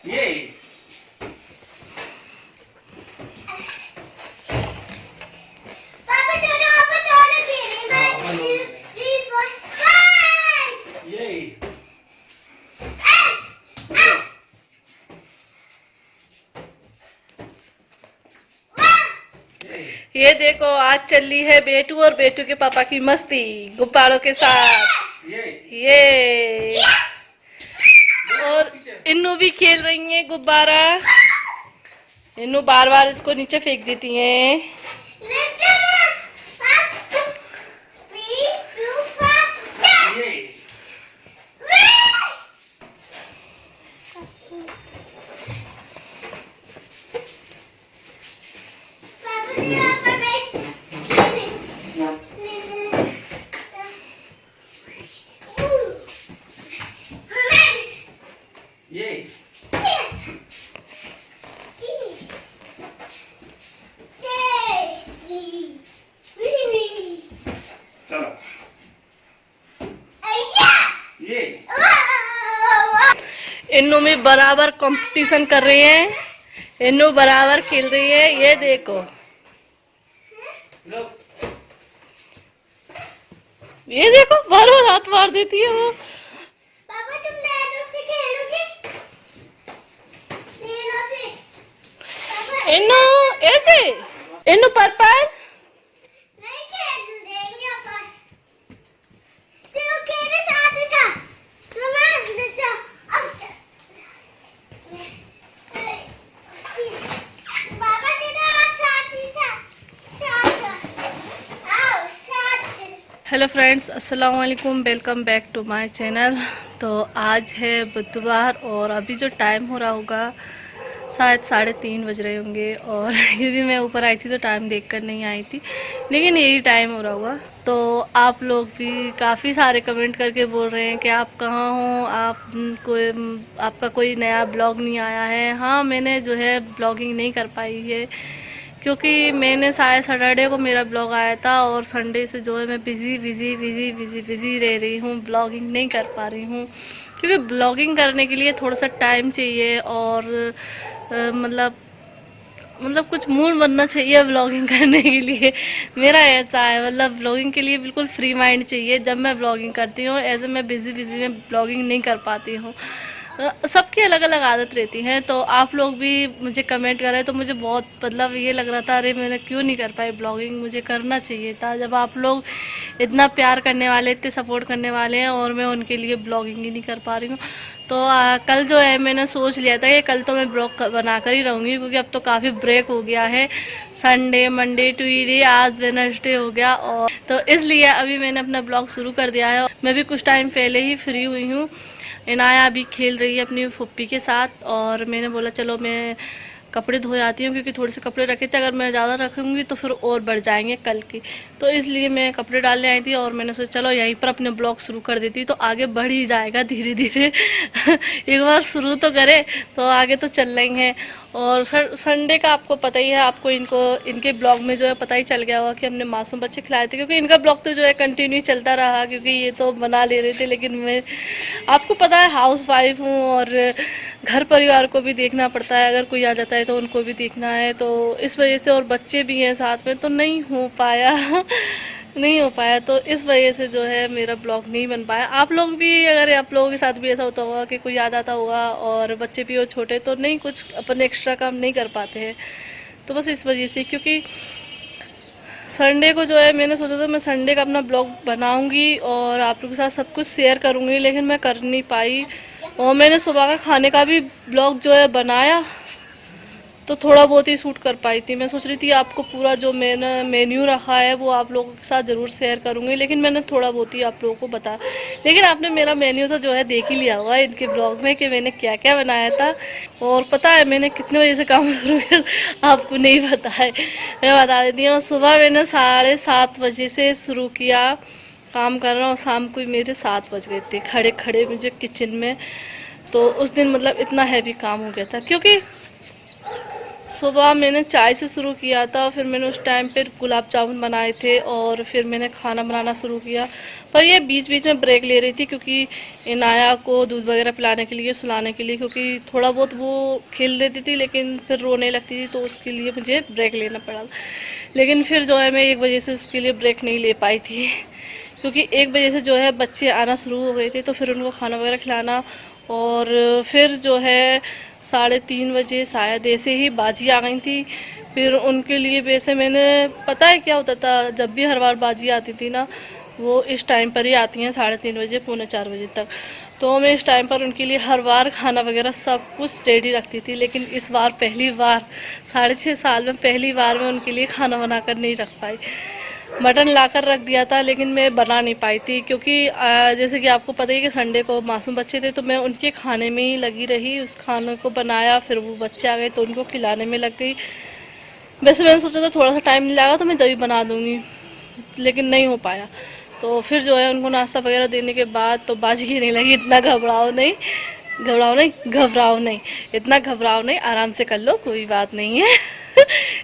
ये पापा दोनों खेलें। मैं 3 4 5 ये ये देखो आज चल रही है बेटू और बेटू के पापा की मस्ती गुब्बारों के साथ। ये और इन्नू भी खेल रही है गुब्बारा। इन्नू बार बार इसको नीचे फेंक देती हैं। इन्नू में बराबर कंपटीशन कर रही है। इन्नू बराबर खेल रही है। ये देखो ये देखो बार बार हाथ मार देती है वो। पापा तुम नैनो से खेलोगे? नैनो से इन्नू ऐसे इन्नू पर्पल नहीं खेल देंगे अपन। चलो खेले साथ ही साथ। मम्मा देखो अब पापा तेरा साथ ही साथ आओ साथ। हेलो फ्रेंड्स, अस्सलाम वालेकुम, welcome back to my channel. तो आज है बुधवार और अभी जो टाइम हो रहा होगा शायद 3:30 बज रहे होंगे। और क्योंकि मैं ऊपर आई थी तो टाइम देखकर नहीं आई थी, लेकिन यही टाइम हो रहा होगा। तो आप लोग भी काफ़ी सारे कमेंट करके बोल रहे हैं कि आप कहाँ हो, आपका कोई नया ब्लॉग नहीं आया है। हाँ, मैंने जो है ब्लॉगिंग नहीं कर पाई है क्योंकि मैंने शायद सैटरडे को मेरा ब्लॉग आया था और संडे से जो है मैं बिज़ी रह रही हूँ, ब्लॉगिंग नहीं कर पा रही हूँ। क्योंकि ब्लॉगिंग करने के लिए थोड़ा सा टाइम चाहिए और मतलब कुछ मूड बनना चाहिए ब्लॉगिंग करने के लिए। मेरा ऐसा है, मतलब ब्लॉगिंग के लिए बिल्कुल फ्री माइंड चाहिए जब मैं ब्लॉगिंग करती हूँ। ऐसे मैं बिज़ी में ब्लॉगिंग नहीं कर पाती हूँ। सबकी अलग अलग आदत रहती है। तो आप लोग भी मुझे कमेंट कर रहे तो मुझे बहुत मतलब ये लग रहा था, अरे मैंने क्यों नहीं कर पाई ब्लॉगिंग, मुझे करना चाहिए था। जब आप लोग इतना प्यार करने वाले, इतने सपोर्ट करने वाले हैं और मैं उनके लिए ब्लॉगिंग ही नहीं कर पा रही हूँ। तो कल जो है मैंने सोच लिया था कि कल तो मैं ब्लॉग बना कर ही रहूँगी, क्योंकि अब तो काफ़ी ब्रेक हो गया है। संडे, मंडे, ट्यूसडे, आज वेडनेसडे हो गया। और तो इसलिए अभी मैंने अपना ब्लॉग शुरू कर दिया है। मैं भी कुछ टाइम पहले ही फ्री हुई हूँ। इनाया अभी खेल रही है अपनी फुप्पी के साथ और मैंने बोला चलो मैं कपड़े धो जाती हूँ, क्योंकि थोड़े से कपड़े रखे थे, अगर मैं ज़्यादा रखूँगी तो फिर और बढ़ जाएंगे कल की। तो इसलिए मैं कपड़े डालने आई थी और मैंने सोचा चलो यहीं पर अपने ब्लॉग शुरू कर देती, तो आगे बढ़ ही जाएगा धीरे धीरे। एक बार शुरू तो करे तो आगे तो चल रही हैं। और संडे का आपको पता ही है, आपको इनके ब्लॉग में जो है पता ही चल गया होगा कि हमने मासूम बच्चे खिलाए थे, क्योंकि इनका ब्लॉग तो जो है कंटिन्यू चलता रहा, क्योंकि ये तो बना ले रहे थे। लेकिन मैं आपको पता है हाउस वाइफ हूँ और घर परिवार को भी देखना पड़ता है, अगर कोई आ जाता है तो उनको भी देखना है। तो इस वजह से, और बच्चे भी हैं साथ में, तो नहीं हो पाया। नहीं हो पाया, तो इस वजह से जो है मेरा ब्लॉग नहीं बन पाया। आप लोग भी, अगर आप लोगों के साथ भी ऐसा होता होगा कि कोई आ जाता होगा और बच्चे भी हो छोटे, तो नहीं कुछ अपन एक्स्ट्रा काम नहीं कर पाते हैं। तो बस इस वजह से, क्योंकि संडे को जो है मैंने सोचा था मैं संडे का अपना ब्लॉग बनाऊंगी और आप लोगों के साथ सब कुछ शेयर करूंगी, लेकिन मैं कर नहीं पाई। और मैंने सुबह का खाने का भी ब्लॉग जो है बनाया तो थोड़ा बहुत ही शूट कर पाई थी। मैं सोच रही थी आपको पूरा जो मैंने मेन्यू रखा है वो आप लोगों के साथ ज़रूर शेयर करूंगी, लेकिन मैंने थोड़ा बहुत ही आप लोगों को बताया। लेकिन आपने मेरा मेन्यू तो जो है देख ही लिया होगा इनके ब्लॉग में कि मैंने क्या क्या बनाया था। और पता है मैंने कितने बजे से काम शुरू किया, आपको नहीं पता है, मैं बता देती हूँ। सुबह मैंने 7:30 बजे से शुरू किया काम करना और शाम को मेरे 7 बज गए थे खड़े खड़े मुझे किचन में। तो उस दिन मतलब इतना हैवी काम हो गया था, क्योंकि सुबह मैंने चाय से शुरू किया था, फिर मैंने उस टाइम पे गुलाब जामुन बनाए थे और फिर मैंने खाना बनाना शुरू किया। पर ये बीच बीच में ब्रेक ले रही थी क्योंकि इनाया को दूध वगैरह पिलाने के लिए, सुलाने के लिए, क्योंकि थोड़ा बहुत वो खेल लेती थी लेकिन फिर रोने लगती थी, तो उसके लिए मुझे ब्रेक लेना पड़ा। लेकिन फिर जो है मैं 1 बजे से उसके लिए ब्रेक नहीं ले पाई थी क्योंकि 1 बजे से जो है बच्चे आना शुरू हो गए थे, तो फिर उनको खाना वगैरह खिलाना, और फिर जो है 3:30 बजे शायद ऐसे ही बाजी आ गई थी। फिर उनके लिए वैसे मैंने, पता है क्या होता था, जब भी हर बार बाजी आती थी ना, वो इस टाइम पर ही आती हैं 3:30 बजे, 3:45 बजे तक। तो मैं इस टाइम पर उनके लिए हर बार खाना वगैरह सब कुछ रेडी रखती थी, लेकिन इस बार पहली बार 6.5 साल में पहली बार मैं उनके लिए खाना बनाकर नहीं रख पाई। मटन लाकर रख दिया था लेकिन मैं बना नहीं पाई थी क्योंकि जैसे कि आपको पता ही कि संडे को मासूम बच्चे थे, तो मैं उनके खाने में ही लगी रही, उस खाने को बनाया, फिर वो बच्चे आ गए तो उनको खिलाने में लग गई। वैसे मैंने सोचा था थोड़ा सा टाइम नहीं लगा तो मैं जब भी बना दूँगी, लेकिन नहीं हो पाया। तो फिर जो है उनको नाश्ता वगैरह देने के बाद तो बाजी गिरने लगी। इतना घबराओ नहीं, इतना घबराओ नहीं, आराम से कर लो, कोई बात नहीं है।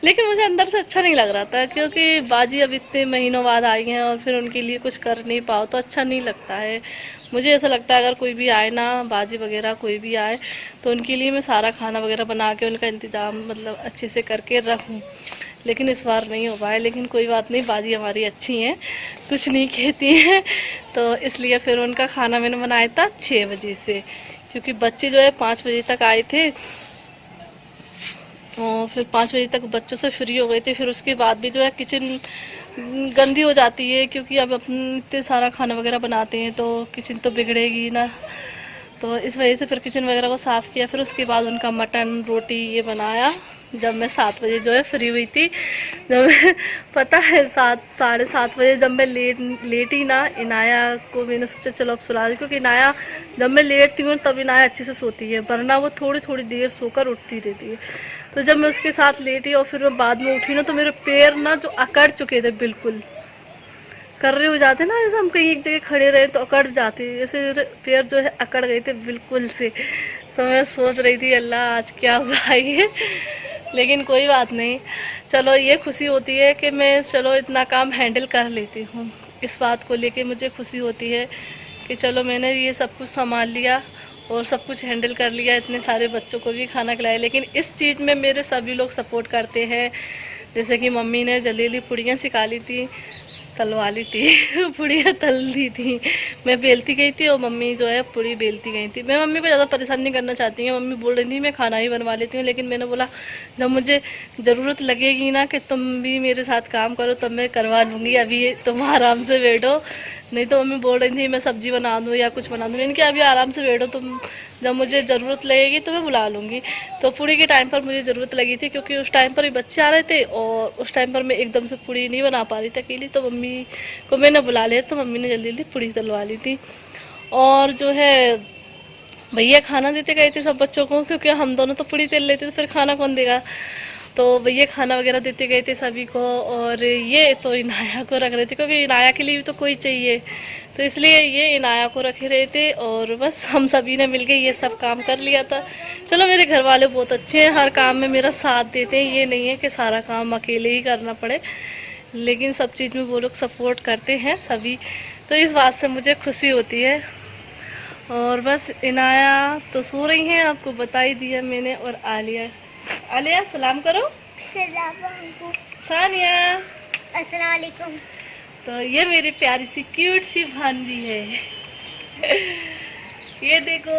लेकिन मुझे अंदर से अच्छा नहीं लग रहा था क्योंकि बाजी अब इतने महीनों बाद आई हैं और फिर उनके लिए कुछ कर नहीं पाओ तो अच्छा नहीं लगता है। मुझे ऐसा लगता है अगर कोई भी आए ना, बाजी वगैरह कोई भी आए, तो उनके लिए मैं सारा खाना वगैरह बना के उनका इंतज़ाम मतलब अच्छे से करके रखूँ। लेकिन इस बार नहीं हो पाया, लेकिन कोई बात नहीं, बाजी हमारी अच्छी हैं, कुछ नहीं कहती हैं। तो इसलिए फिर उनका खाना मैंने बनाया था 6 बजे से, क्योंकि बच्चे जो है 5 बजे तक आए थे और फिर 5 बजे तक बच्चों से फ्री हो गए थे। फिर उसके बाद भी जो है किचन गंदी हो जाती है क्योंकि अब अपन इतने सारा खाना वगैरह बनाते हैं तो किचन तो बिगड़ेगी ना। तो इस वजह से फिर किचन वगैरह को साफ़ किया, फिर उसके बाद उनका मटन रोटी ये बनाया जब मैं 7 बजे जो है फ्री हुई थी। जब पता है 7-7:30 बजे जब मैं लेटी ना, इनाया को मैंने सोचा चलो अब सुला दी, क्योंकि इनाया जब मैं लेटती हूँ तब इनाया अच्छे से सोती है, वरना वो थोड़ी थोड़ी देर सोकर उठती रहती है। तो जब मैं उसके साथ लेटी और फिर मैं बाद में उठी ना, तो मेरे पैर ना जो अकड़ चुके थे, बिल्कुल कर रहे हो जाते ना, जैसे हम कहीं एक जगह खड़े रहे तो अकड़ जाते, जैसे पैर जो है अकड़ गए थे बिल्कुल से। तो मैं सोच रही थी अल्लाह आज क्या हुआ ये, लेकिन कोई बात नहीं, चलो ये खुशी होती है कि मैं चलो इतना काम हैंडल कर लेती हूँ। इस बात को लेके मुझे खुशी होती है कि चलो मैंने ये सब कुछ संभाल लिया और सब कुछ हैंडल कर लिया, इतने सारे बच्चों को भी खाना खिलाया। लेकिन इस चीज़ में मेरे सभी लोग सपोर्ट करते हैं। जैसे कि मम्मी ने जल्दी जल्दी पूड़ियाँ सिखा ली थी, तलवा ली थी पूड़ियाँ तल दी थी, मैं बेलती गई थी और मम्मी जो है पूड़ी बेलती गई थी। मैं मम्मी को ज़्यादा परेशान नहीं करना चाहती हूँ, मम्मी बोल रही थी मैं खाना ही बनवा लेती हूँ, लेकिन मैंने बोला जब मुझे ज़रूरत लगेगी ना कि तुम भी मेरे साथ काम करो तब मैं करवा लूँगी, अभी तुम आराम से बैठो। नहीं तो मम्मी बोल रही थी मैं सब्ज़ी बना दूँ या कुछ बना दूँ, मैंने कहा अभी आराम से बैठो, तुम जब मुझे ज़रूरत लगेगी तो मैं बुला लूँगी। तो पूड़ी के टाइम पर मुझे ज़रूरत लगी थी क्योंकि उस टाइम पर ही बच्चे आ रहे थे और उस टाइम पर मैं एकदम से पूड़ी नहीं बना पा रही थी अकेली, तो मम्मी को मैंने बुला लिया, तो मम्मी ने जल्दी जल्दी पूड़ी तलवा ली थी। और जो है भैया खाना देते गए थे सब बच्चों को, क्योंकि हम दोनों तो पूड़ी तल लेते तो फिर खाना कौन देगा, तो भैया खाना वगैरह देते गए थे सभी को। और ये तो इनाया को रख रहे थे क्योंकि इनाया के लिए भी तो कोई चाहिए, तो इसलिए ये इनाया को रखे रहे थे और बस हम सभी ने मिलके ये सब काम कर लिया था। चलो मेरे घर वाले बहुत अच्छे हैं, हर काम में मेरा साथ देते हैं, ये नहीं है कि सारा काम अकेले ही करना पड़े, लेकिन सब चीज़ में वो लोग सपोर्ट करते हैं सभी, तो इस बात से मुझे खुशी होती है। और बस इनाया तो सो रही हैं, आपको बता ही दिया मैंने। और आलिया सलाम करो। सानिया अस्सलाम वालेकुम। तो ये मेरी प्यारी सी क्यूट सी भांजी है। ये देखो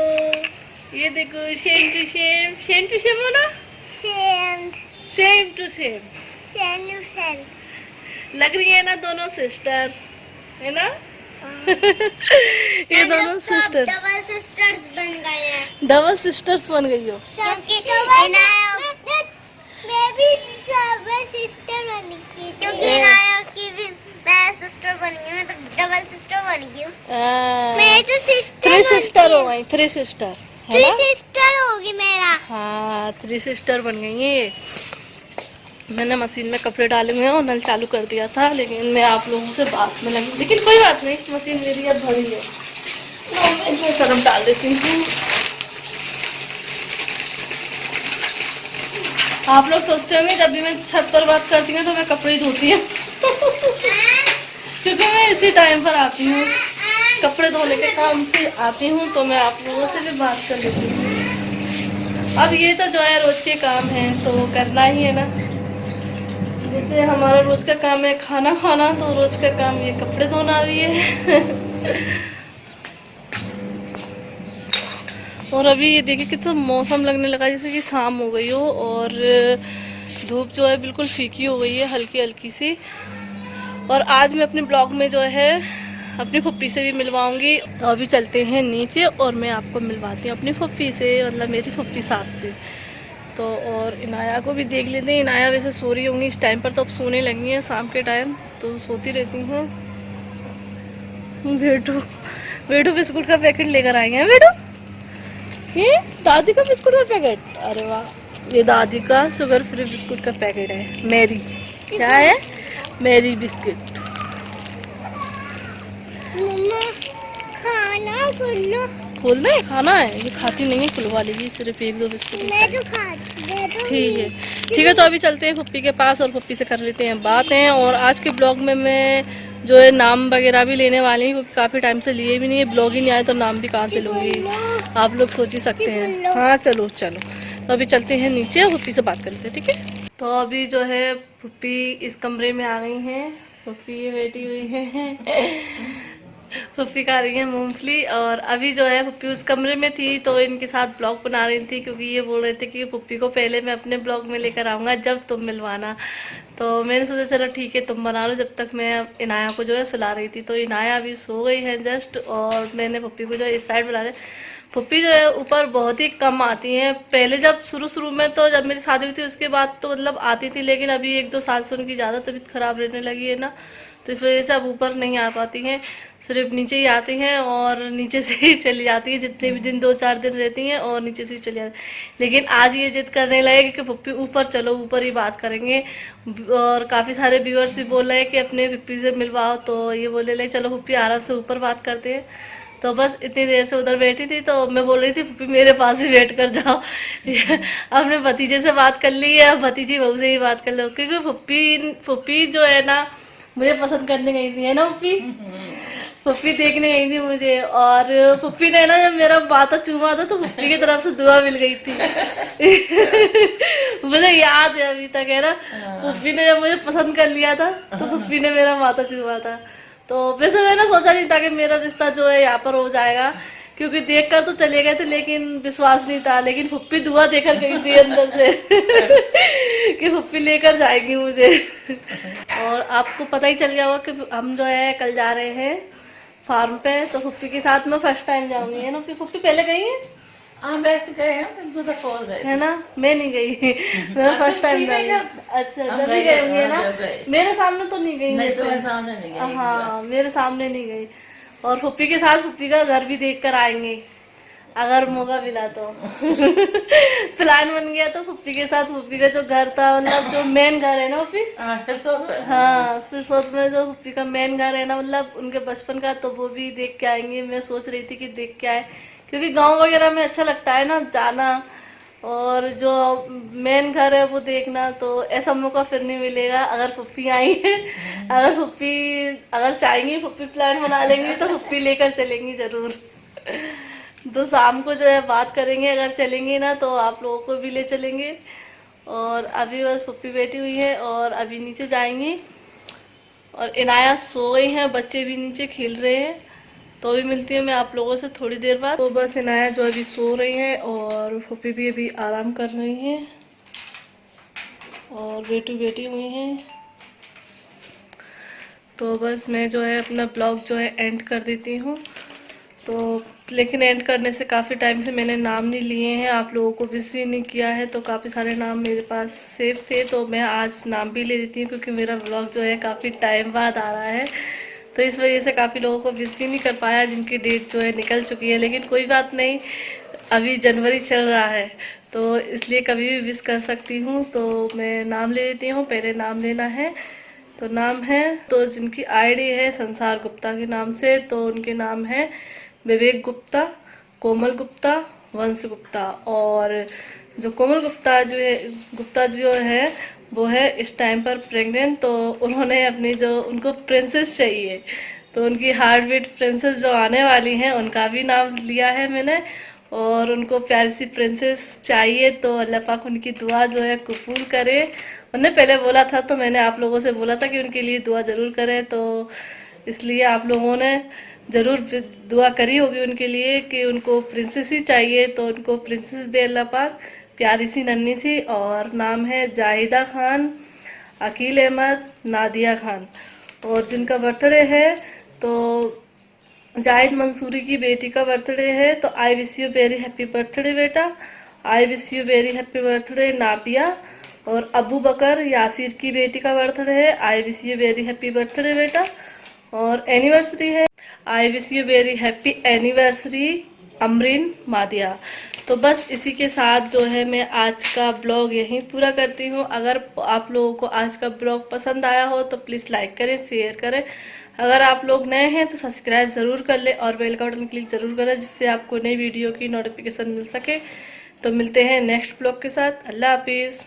सेम टू सेम हो ना, सेम टू सेम लग रही है ना, दोनों सिस्टर है ना। ये दोनों सिस्टर डबल सिस्टर्स बन गए हैं। डबल सिस्टर्स बन गई हो, मैं भी डबल सिस्टर बन गई, क्योंकि इनाया की भी मैं सिस्टर बन गई, मैं तो डबल सिस्टर बन गई हूँ। मैं जो थ्री सिस्टर हो गई, थ्री सिस्टर है ना, सिस्टर होगी मेरा। हाँ 3 सिस्टर बन गई है ये। मैंने मशीन में कपड़े डाले हुए हैं और नल चालू कर दिया था, लेकिन मैं आप लोगों से बात में लगी, लेकिन कोई बात नहीं, मशीन मेरी अब भरी है तो मैं इसमें सरम डाल देती हूँ। आप लोग सोचते होंगे जब भी मैं छत पर बात करती हूँ तो मैं कपड़े धोती हूँ क्योंकि मैं इसी टाइम पर आती हूँ, कपड़े धोने के काम से आती हूँ, तो मैं आप लोगों से भी बात कर लेती हूँ। अब ये तो जो है रोज के काम है तो करना ही है ना। जैसे हमारा रोज का काम है खाना खाना, तो रोज का काम ये कपड़े धोना भी है और अभी ये देखिए कितना मौसम लगने लगा जैसे कि शाम हो गई हो, और धूप जो है बिल्कुल फीकी हो गई है, हल्की हल्की सी। और आज मैं अपने ब्लॉग में जो है अपनी फुप्पी से भी मिलवाऊंगी। तो अभी चलते हैं नीचे और मैं आपको मिलवाती हूँ अपनी फुप्पी से, मतलब मेरी फुप्पी सास से। तो और इनाया को भी देख लेते हैं। इनाया वैसे सो रही होंगी इस टाइम पर, तो अब सोने लगी हैं शाम के टाइम, तो सोती रहती हैं। बेटू बेटू बिस्कुट का पैकेट लेकर आएंगे हैं बेटू, ये दादी का बिस्कुट का पैकेट। अरे वाह, ये दादी का शुगर फ्री बिस्कुट का पैकेट है। मैरी, क्या है? Marie biscuit. खाना खोल दे, खाना है। ये खाती नहीं है, खुलवा लेगी सिर्फ एक दो बिस्कुट। मैं तो खाती। ठीक है तो अभी चलते हैं फुप्पी के पास और फुप्पी से कर लेते हैं बातें। और आज के ब्लॉग में मैं जो है नाम वगैरह भी लेने वाली हूँ, क्योंकि काफ़ी टाइम से लिए भी नहीं है, ब्लॉग ही नहीं आए तो नाम भी कहाँ से लूँगी, आप लोग सोच ही सकते हैं। हाँ चलो चलो, तो अभी चलते हैं नीचे और फुप्पी से बात कर लेते हैं, ठीक है। तो अभी जो है फुप्पी इस कमरे में आ गई हैं। फुप्पी ये बैठी हुई है फुप्पी खा रही है मूंगफली। और अभी जो है फुप्पी उस कमरे में थी तो इनके साथ ब्लॉग बना रही थी, क्योंकि ये बोल रहे थे कि फुप्पी को पहले मैं अपने ब्लॉग में लेकर आऊँगा जब तुम मिलवाना। तो मैंने सोचा चलो ठीक है तुम बना लो, जब तक मैं इनाया को जो है सुला रही थी। तो इनाया अभी सो गई है जस्ट, और मैंने फुप्पी को जो है इस साइड बुला रहे। फुप्पी जो है ऊपर बहुत ही कम आती हैं। पहले जब शुरू में तो जब मेरी शादी हुई थी उसके बाद तो मतलब आती थी, लेकिन अभी 1-2 साल से उनकी ज़्यादा तबीयत ख़राब रहने लगी है ना, तो इस वजह से अब ऊपर नहीं आ पाती हैं, सिर्फ नीचे ही आती हैं और नीचे से ही चली जाती हैं। जितने भी दिन 2-4 दिन रहती हैं और नीचे से ही चली जाती हैं। लेकिन आज ये जिद करने लगे कि पप्पी ऊपर चलो, ऊपर ही बात करेंगे। और काफ़ी सारे व्यूअर्स भी बोल रहे हैं कि अपने पप्पी से मिलवाओ, तो ये बोले ले चलो पप्पी आराम से ऊपर बात करते हैं। तो बस इतनी देर से उधर बैठी थी, तो मैं बोल रही थी पप्पी मेरे पास ही वेट कर जाओ अपने भतीजे से बात कर ली है, अब भतीजी बहू से ही बात कर लो, क्योंकि पप्पी जो है ना मुझे पसंद करने गई थी, है ना पप्पी? पप्पी देखने गई थी मुझे, और पप्पी ने ना जब मेरा माथा चूमा था तो पप्पी की तरफ से दुआ मिल गई थी मुझे याद है अभी तक, है ना। पप्पी ने जब मुझे पसंद कर लिया था तो पप्पी ने मेरा माथा चूमा था। तो वैसे मैंने सोचा नहीं था कि मेरा रिश्ता जो है यहाँ पर हो जाएगा, क्योंकि देखकर तो चले गए थे लेकिन विश्वास नहीं था। लेकिन पप्पी दुआ देकर गई थी अंदर से कि पप्पी लेकर जाएगी मुझे और आपको पता ही चल गया होगा कि हम जो है कल जा रहे हैं फार्म पे, तो पप्पी के साथ मैं फर्स्ट टाइम जाऊंगी, है ना। पप्पी पहले गई है? हाँ वैसे गए हैं, 2 दफा और गए, है ना। मैं नहीं गई मैं फर्स्ट टाइम गई। अच्छा जब भी गई होंगी, है ना। मेरे सामने तो नहीं गई, नहीं तुम्हारे सामने नहीं गई। हाँ मेरे सामने नहीं गई। और पप्पी के साथ पप्पी का घर भी देख कर आएंगे अगर मौका मिला तो प्लान बन गया तो पप्पी के साथ पप्पी का जो घर था, मतलब जो मेन घर है ना पप्पी, हाँ सिरसौत में जो पप्पी का मेन घर है ना, मतलब उनके बचपन का, तो वो भी देख के आएंगे। मैं सोच रही थी कि देख के आए, क्योंकि गांव वगैरह में अच्छा लगता है ना जाना, और जो मेन घर है वो देखना। तो ऐसा मौका फिर नहीं मिलेगा अगर पप्पी आई है। अगर चाहेंगी पप्पी प्लान बना लेंगी तो पप्पी लेकर चलेंगी जरूर तो शाम को जो है बात करेंगे, अगर चलेंगे ना तो आप लोगों को भी ले चलेंगे। और अभी बस पप्पी बैठी हुई है और अभी नीचे जाएंगी, और इनाया सो गई है, बच्चे भी नीचे खेल रहे हैं। तो अभी मिलती हूँ मैं आप लोगों से थोड़ी देर बाद। तो बस इनाया जो अभी सो रही है और पप्पी भी अभी आराम कर रही है और बेटू बैठी हुई हैं। तो बस मैं जो है अपना ब्लॉग जो है एंड कर देती हूँ। तो लेकिन एंड करने से काफ़ी टाइम से मैंने नाम नहीं लिए हैं, आप लोगों को विश भी नहीं किया है, तो काफ़ी सारे नाम मेरे पास सेव थे, तो मैं आज नाम भी ले देती हूँ, क्योंकि मेरा ब्लॉग जो है काफ़ी टाइम बाद आ रहा है। तो इस वजह से काफ़ी लोगों को विश भी नहीं कर पाया, जिनकी डेट जो है निकल चुकी है। लेकिन कोई बात नहीं, अभी जनवरी चल रहा है तो इसलिए कभी भी विश कर सकती हूँ। तो मैं नाम ले देती हूँ, पहले नाम लेना है। तो नाम है, तो जिनकी आईडी है संसार गुप्ता के नाम से, तो उनके नाम है विवेक गुप्ता, कोमल गुप्ता, वंश गुप्ता। और जो कोमल गुप्ता जो है वो है इस टाइम पर प्रेग्नेंट। तो उन्होंने अपनी जो उनको प्रिंसेस चाहिए, तो उनकी हार्ट बीट प्रिंसेस जो आने वाली हैं उनका भी नाम लिया है मैंने, और उनको प्यारी सी प्रिंसेस चाहिए। तो अल्लाह पाक उनकी दुआ जो है कबूल करे। उन्होंने पहले बोला था, तो मैंने आप लोगों से बोला था कि उनके लिए दुआ ज़रूर करें, तो इसलिए आप लोगों ने ज़रूर दुआ करी होगी उनके लिए कि उनको प्रिंसेस ही चाहिए। तो उनको प्रिंसेस दे अल्लाह पाक, प्यारी सी नन्ही सी। और नाम है जाहिदा खान, अकील अहमद, नादिया खान। और जिनका बर्थडे है तो जाहिद मंसूरी की बेटी का बर्थडे है। तो I wish you very happy birthday बेटा, I wish you very happy birthday Nabia. और अबू बकर यासिर की बेटी का बर्थडे है, I wish you very happy birthday बेटा। और एनिवर्सरी है, I wish you very happy anniversary Amreen Madiya. तो बस इसी के साथ जो है मैं आज का ब्लॉग यहीं पूरा करती हूँ। अगर आप लोगों को आज का ब्लॉग पसंद आया हो तो प्लीज़ लाइक करें, शेयर करें। अगर आप लोग नए हैं तो सब्सक्राइब ज़रूर कर लें और बेल का बटन क्लिक ज़रूर करें, जिससे आपको नई वीडियो की नोटिफिकेशन मिल सके। तो मिलते हैं नेक्स्ट ब्लॉग के साथ। अल्लाह हाफिज़।